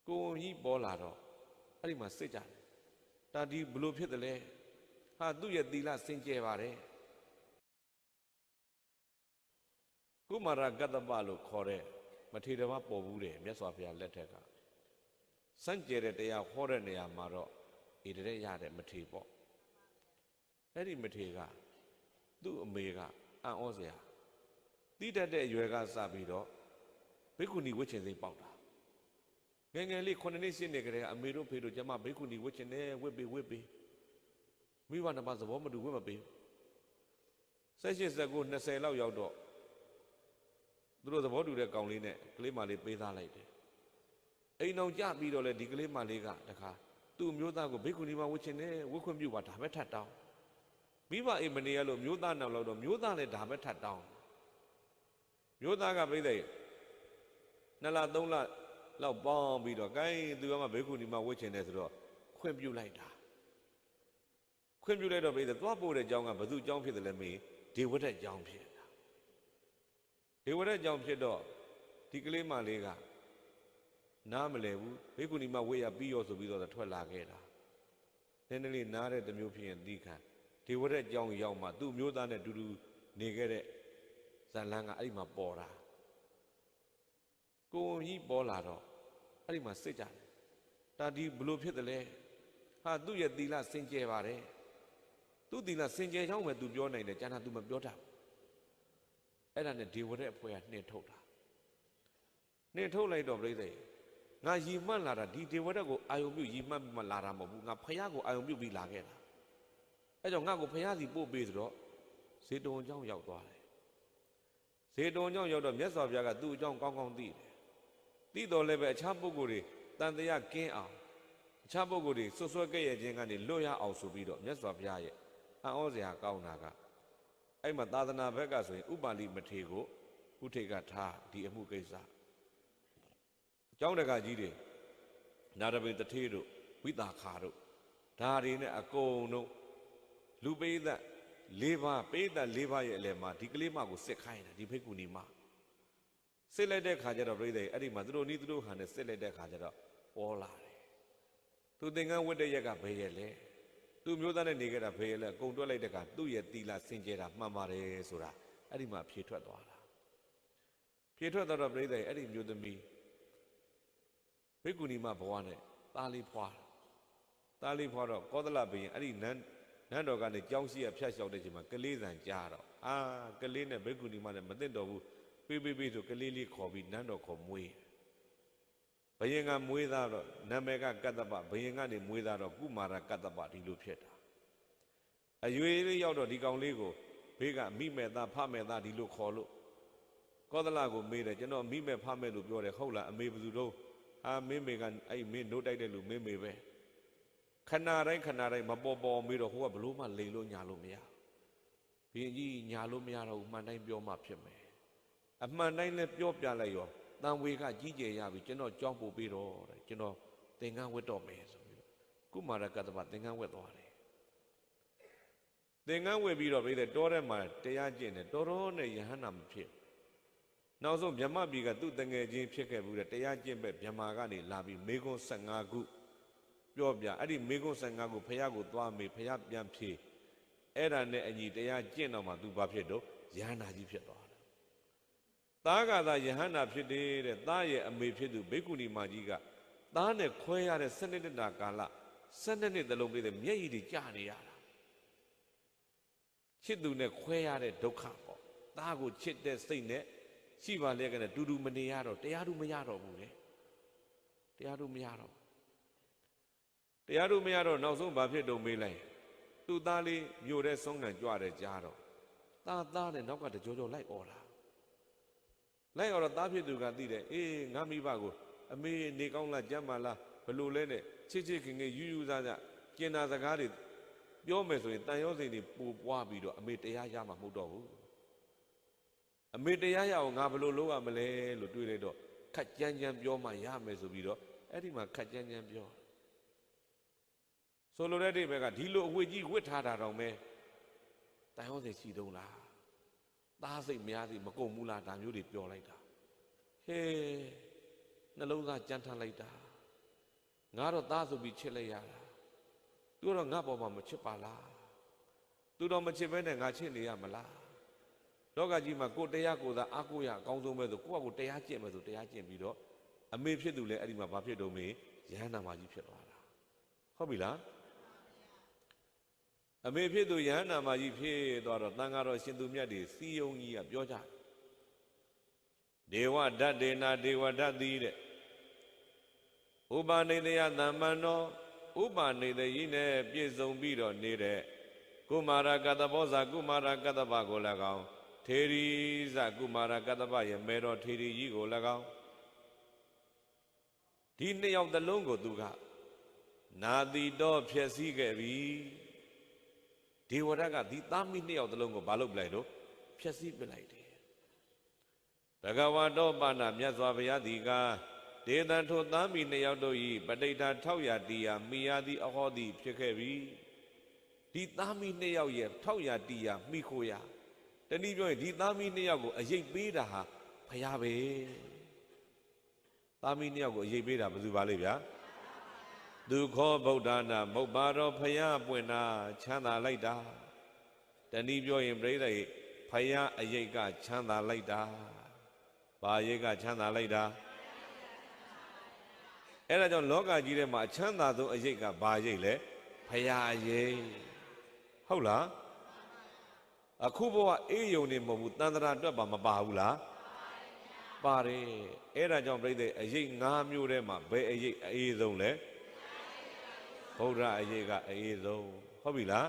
ကိုကြီးပေါ်လာတော့အဲ့ဒီမှာစစ်ကြတယ်ဒါဒီဘလို့ဖြစ်တယ်လဲဟာသူ့ရဲ့သီလစင်ကြယ်ပါတယ်ကုမာရကတ္တပလို့ခေါ်တဲ့မထေရမပေါ်ဘူးတယ်မြတ်စွာဘုရားလက်ထက်ကစံကြယ်တဲ့တရားဟောတဲ့နေရာမှာတော့ဣတရက်ရတဲ့မထေပေါ့အဲ့ဒီမထေကသူ့အမေကအံ့ဩစရာတိတတ်တဲ့အရွယ်ကစပြီးတော့ဘိက္ခုနီဝတ်ချင်စိတ်ပေါက်တာငယ်ငယ်လေး9နှစ်10နှစ်ကလေးအမေတို့ဖေတို့ကျမဘိက္ခုနီဝတ်ချင်တယ်ဝတ်ပေးမိဘနှစ်ပါးသဘောမတူဝတ်မပေး18 19 20လောက်ရောက်တော့သူတို့သဘောတူတဲ့ကောင်လေးနဲ့ကလေးမလေးပေးသားလိုက်တယ်အိမ်အောင်ကြပြီးတော့လေဒီကလေးမလေးကတခါသူ့မျိုးသားကိုဘိက္ခုနီမှာဝတ်ချင်တယ်ဝတ်ခွင့်ပြုပါဒါပဲထပ်တောင်းမိဘအိမ်မနေရလို့မျိုးသားနောက်တော့မျိုးသားလည်းဒါပဲထပ်တောင်းမျိုးသားကပြိဿရဲ့2 လ 3 လလောက်ပေါင်းပြီးတော့ gain သူကမှဘိက္ခုနီမှာဝတ်ချင်တယ်ဆိုတော့ခွင့်ပြုလိုက်တာခွင့်ပြုလိုက်တော့ပြိဿသွားပို့တဲ့เจ้าကဘသူเจ้าဖြစ်တယ်လဲမေးဒေဝရက်เจ้าဖြစ်တာဒေဝရက်เจ้าဖြစ်တော့ဒီကလေးမလေးကနားမလဲဘူးဘိက္ခုနီမှာဝတ်ရပြီးရောဆိုပြီးတော့ထွက်လာခဲ့တာနည်းနည်းလေးနားတဲ့တမျိုးဖြစ်ရင်သီးခံဒေဝရက်เจ้าရောက်မှသူ့မျိုးသားနဲ့တူတူနေခဲ့တဲ့ဇာလန်းကအဲ့ဒီမှာပေါ်တာကိုကြီးပေါ်လာတော့အဲ့ဒီမှာစစ်ကြတယ်ဒါဒီဘလို့ဖြစ်တယ်လဲဟာသူ့ရဲ့သီလစင်ကြယ်ပါတယ်သူ့သီလစင်ကြယ်ချောင်းပဲသူပြောနိုင်တယ်ကျန်တာသူမပြောတတ်ဘူးအဲ့ဒါနဲ့ဒေဝရက်အဖွဲ့ကနှင်ထုတ်တာနှင်ထုတ်လိုက်တော့ပြိဿငါရီမှတ်လာတာဒီဒေဝရက်ကိုအာယုံပြုရီမှတ်မှလာတာမဟုတ်ဘူးငါဖယားကိုအာယုံပြုပြီးလာခဲ့တာအဲ့ကြောင့်ငါ့ကိုဖယားစီပို့ပေးဆိုတော့ဇေတဝန်เจ้าရောက်သွားတယ်ဇေတဝန်เจ้าရောက်တော့မြတ်စွာဘုရားကသူ့အကြောင်းကောင်းကောင်းသိတယ်သိတော်လည်းပဲအခြားပုဂ္ဂိုလ်တွေတန်တရားကင်းအောင်အခြားပုဂ္ဂိုလ်တွေဆွဆွဲခဲ့ရခြင်းကနေလွတ်ရအောင်ဆိုပြီးတော့မြတ်စွာဘုရားရဲ့အံ့ဩစရာကောင်းတာကအဲ့မှာသာသနာဘက်ကဆိုရင်ဥပါလိမထေကိုဥထိတ်ကထားဒီအမှုကိစ္စအကြောင်းတကာကြီးတွေနာရပိတထေတို့ဝိတာခါတို့ဒါတွေနဲ့အကုန်လုံးလူပိသတ်4 ပါးပိသတ်4 ပါးရဲ့အလယ်မှာဒီကလေးမကိုစစ်ခိုင်းတယ်ဒီဘိက္ခုနီမစစ်လိုက်တဲ့ခါကျတော့ပြိဿအဲ့ဒီမှာသူတို့နီးသူတို့ဟန်နဲ့စစ်လိုက်တဲ့ခါကျတော့ပေါ်လာတယ်သူသင်္ကန်းဝတ်တဲ့ရက်ကဘယ်ရဲ့လဲသူမျိုးသားနဲ့နေခဲ့တာဘယ်ရဲ့လဲအကုန်တွက်လိုက်တဲ့ခါသူ့ရဲ့သီလစင်ကြယ်တာမှန်ပါတယ်ဆိုတာအဲ့ဒီမှာဖြေထွက်သွားတာဖြေထွက်သွားတော့ပြိဿအဲ့ဒီမျိုးသမီးဘိက္ခုနီမဘဝနဲ့သားလေးဖွာတော့ကောသလဘုရင်အဲ့ဒီနန်းတော်ကနေကြောင်းရှိရဖြတ်လျှောက်တဲ့ချိန်မှာကလေးဆန်ကြားတော့ကလေးနဲ့ဘိက္ခုနီမနဲ့မသိတော့ဘူးပေးဆိုကလေးလေးခေါ်ပြီးနန်းတော်ခေါ်မွေးဘယင်ကမွေးသားတော့နာမည်ကကတ္တပဘယင်ကနေမွေးသားတော့ကုမာရကတ္တပဒီလိုဖြစ်တာအရွယ်လေးရောက်တော့ဒီကောင်လေးကိုဘေးကမိမဲ့သားဖမဲ့သားဒီလိုခေါ်လို့ကောသလကိုမေးတယ်ကျွန်တော်မိမဲ့ဖမဲ့လို့ပြောတယ်ဟုတ်လားအမေဘယ်သူတော့မင်းမေကအဲ့မင်းနိုးတိုက်တဲ့လူမင်းမေပဲခဏတိုင်းမပေါ်မေးတော့ဟိုကဘလို့မှလိန်လို့ညာလို့မရဘရင်ကြီးညာလို့မရတော့ဘူးမှန်တိုင်းပြောမှဖြစ်မယ်အမှန်တိုင်းလည်းပြောပြလိုက်ရောတန်ဝေကကြီးကျယ်ရပြီကျွန်တော်ကြောင်းပို့ပြီးတော့တဲ့ကျွန်တော်သင်္ကန်းဝတ်တော့မယ်ဆိုပြီးကုမာရကတ္တပသင်္ကန်းဝတ်သွားတယ်သင်္ကန်းဝတ်ပြီးတော့ပြီးတဲ့တောထဲမှာတရားကျင့်တယ်တော်နဲ့ယဟန္တာမဖြစ်နောက်ဆုံးမြမပြည်ကသူ့တငယ်ချင်းဖြစ်ခဲ့ဘူးတဲ့တရားကျင့်ပဲမြမာကနေလာပြီးမေခွန်း15ခုပြောပြအဲ့ဒီမေခွန်း15ခုဖះကိုသွားမေဖះပြန်ဖြေအဲ့ဒါနဲ့အညီတရားကျင့်တော့မှသူဘာဖြစ်တော့ယဟန္တာကြီးဖြစ်သွားသားကသာယဟန္တာဖြစ်တယ်တဲ့သားရဲ့အမေဖြစ်သူဘိက္ခုနီမကြီးကသားနဲ့ခွဲရတဲ့12 နှစ်တာကာလ12 နှစ်တလုံးပြည့်တဲ့မျက်ရည်တွေကျနေရတာချစ်သူနဲ့ခွဲရတဲ့ဒုက္ခပေါ့သားကိုချစ်တဲ့စိတ်နဲ့ရှိပါလေကနဲ့တူတူမနေရတော့တရားသူမရတော့ဘူးလေတရားသူမရတော့နောက်ဆုံးဘာဖြစ်တော့မေးလိုက်သူ့သားလေးမြို့တဲ့ဆုံးခံကြွတယ်ကြားတော့သားနဲ့နောက်ကတကြောလိုက်អော်တာလိုက်တော့သားဖြစ်သူကသိတယ်အေးငါမိဘကိုအမေနေကောင်းလားကြမ်းပါလားဘလို့လဲနဲ့ချစ်ခင်ယူစားကျင်နာစကားတွေပြောမယ်ဆိုရင်တန်ရောစိန်တွေပူပွားပြီးတော့အမေတရားရမှာမဟုတ်တော့ဘူးအမေတရားရအောင်ငါဘလို့လုပ်ရမလဲလို့တွေးလိုက်တော့ခက်ကြမ်းပြောမှရမယ်ဆိုပြီးတော့အဲ့ဒီမှာခက်ကြမ်းပြောဆိုလိုတဲ့အိဗေကဒီလိုအဝတ်ကြီးဝတ်ထားတာတော့မဲတန်ရောစိန်ရှိတုံးလားသားစိတ်များစီမကုန်ဘူးလားဒါမျိုးတွေပြောလိုက်တာဟေးနှလုံးသားကြမ်းထမ်းလိုက်တာ ငါတော့သားဆိုပြီးချစ်လိုက်ရတာသူတော့ငါပေါ်မှာမချစ်ပါလားသူတော့မချစ်ဘဲနဲ့ငါချစ်နေရမလားလောကကြီးမှာကိုတရားကိုသာအားကိုးရအကောင်းဆုံးပဲဆိုကိုယ့်ကိုတရားကျင့်မယ်ဆိုတရားကျင့်ပြီးတော့အမေဖြစ်သူလည်းအဲ့ဒီမှာဘာဖြစ်တော့မေးယဟန္တာမကြီးဖြစ်သွားတာဟုတ်ပြီလားအမေဖြစ်သူယဟန္တာမကြီးဖြစ်သွားတော့တန်ဃာတော်ရှင်သူမြတ်တွေစီယုံကြီးကပြောကြဒေဝဓာတ်ဒေနာဒေဝဓာတ်တိတဲ့ဥပနိဒေယသမ္မန္နောဥပနိဒေယီနဲ့ပြည့်စုံပြီးတော့နေတဲ့ကုမာရကတ္တဘောဇာကုမာရကတ္တပကို၎င်းထေရီဇကုမာရကတ္တပရဲ့မေတော်ထေရီကြီးကို၎င်းဒီနှစ်ယောက်တစ်လုံးကိုသူကနာတိတော့ဖြည့်ဆည်းခဲ့ပြီဒေဝရတ်ကဒီသားမိနှစ်ယောက်တစ်လုံးကိုဘာလုပ်ပလိုက်တော့ဖြည့်ဆည်းပလိုက်တယ်ဘဂဝါတော်ပါဏမြတ်စွာဘုရားဒီကဒေသံထိုသားမိနှစ်ယောက်တို့၏ပဋိဋ္ဌာ600တီယာမိယာသည်အဟောသည်ဖြစ်ခဲ့ပြီဒီသားမိနှစ်ယောက်ရဲ့600တီယာမိခိုရာတနည်းပြောရင်ဒီသားမိနှစ်ယောက်ကိုအရေးပေးတာဟာဘုရားပဲသားမိနှစ်ယောက်ကိုအရေးပေးတာဘယ်သူပါလဲဗျာဒုက္ခဗုဒ္ဓနာမုတ်ပါတော်ဘုရားပွင့်တာချမ်းသာလိုက်တာတနည်းပြောရင်ပြိဿရဲ့ဘုရားအရေးကချမ်းသာလိုက်တာဘာအရေးကချမ်းသာလိုက်တာအဲ့ဒါကြောင့်လောကကြီးထဲမှာအချမ်းသာဆုံးအရေးကဘာအရေးလဲဘုရားအရေးဟုတ်လားအခုဘဝအေးယုံနေမဟုတ်ဘူးတန်ត្រာအတွက်ပါမပါဘူးလားပါတယ်အဲ့ဒါကြောင့်ပြိဿအရေး5မျိုးထဲမှာဘယ်အရေးအအေးဆုံးလဲဗုဒ္ဓအရေးကအအေးဆုံးဟုတ်ပြီလား